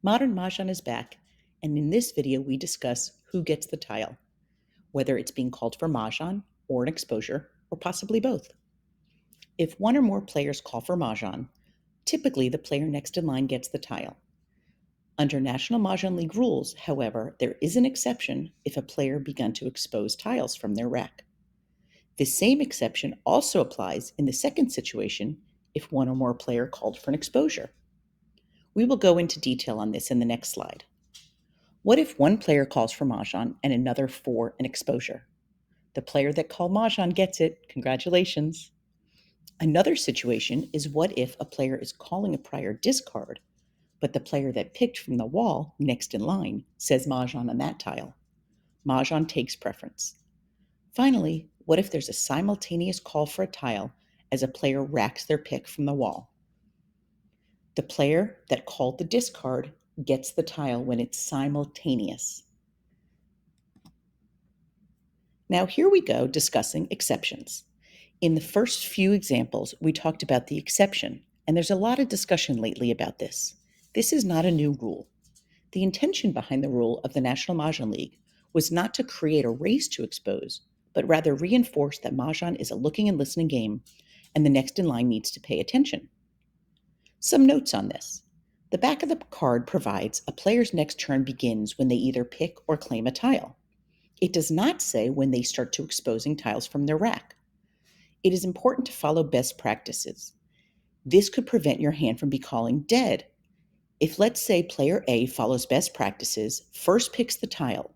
Modern Mahjong is back, and in this video we discuss who gets the tile, whether it's being called for Mahjong or an exposure, or possibly both. If one or more players call for Mahjong, typically the player next in line gets the tile. Under National Mah Jongg League Rules, however, there is an exception if a player begun to expose tiles from their rack. This same exception also applies in the second situation if one or more player called for an exposure. We will go into detail on this in the next slide. What if one player calls for Mahjong and another for an exposure? The player that called Mahjong gets it. Congratulations. Another situation is what if a player is calling a prior discard, but the player that picked from the wall next in line says Mahjong on that tile. Mahjong takes preference. Finally, what if there's a simultaneous call for a tile as a player racks their pick from the wall? The player that called the discard gets the tile when it's simultaneous. Now here we go discussing exceptions. In the first few examples, we talked about the exception, and there's a lot of discussion lately about this. This is not a new rule. The intention behind the rule of the National Mahjong League was not to create a race to expose, but rather reinforce that Mahjong is a looking and listening game, and the next in line needs to pay attention. Some notes on this. The back of the card provides a player's next turn begins when they either pick or claim a tile. It does not say when they start to exposing tiles from their rack. It is important to follow best practices. This could prevent your hand from becoming dead. If, let's say, player A follows best practices, first picks the tile.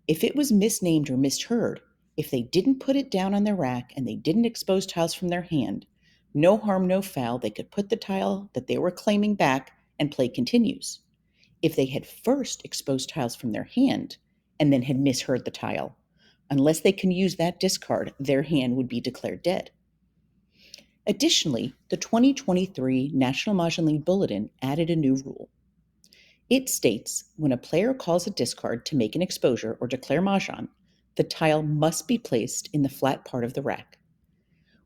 If it was misnamed or misheard, if they didn't put it down on their rack and they didn't expose tiles from their hand, no harm, no foul, they could put the tile that they were claiming back and play continues. If they had first exposed tiles from their hand and then had misheard the tile, unless they can use that discard, their hand would be declared dead. Additionally, the 2023 National Mahjong League Bulletin added a new rule. It states when a player calls a discard to make an exposure or declare Mahjong, the tile must be placed in the flat part of the rack.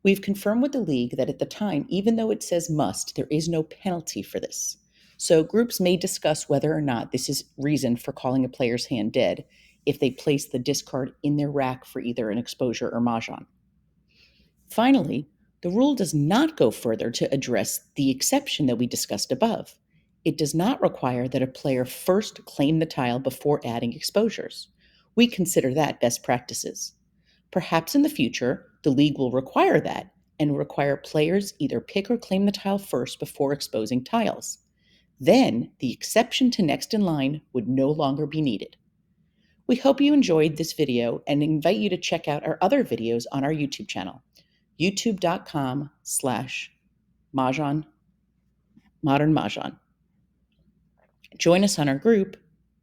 We've confirmed with the league that at the time, even though it says must, there is no penalty for this. So groups may discuss whether or not this is reason for calling a player's hand dead if they place the discard in their rack for either an exposure or Mahjong. Finally, the rule does not go further to address the exception that we discussed above. It does not require that a player first claim the tile before adding exposures. We consider that best practices. Perhaps in the future, the league will require that and require players either pick or claim the tile first before exposing tiles. Then, the exception to next in line would no longer be needed. We hope you enjoyed this video and invite you to check out our other videos on our YouTube channel, youtube.com/Mahjong, Modern Mahjong. Join us on our group,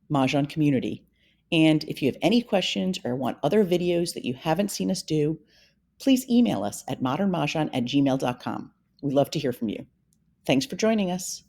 Mahjong Community. And if you have any questions or want other videos that you haven't seen us do, please email us at modernmahjong@gmail.com. We'd love to hear from you. Thanks for joining us.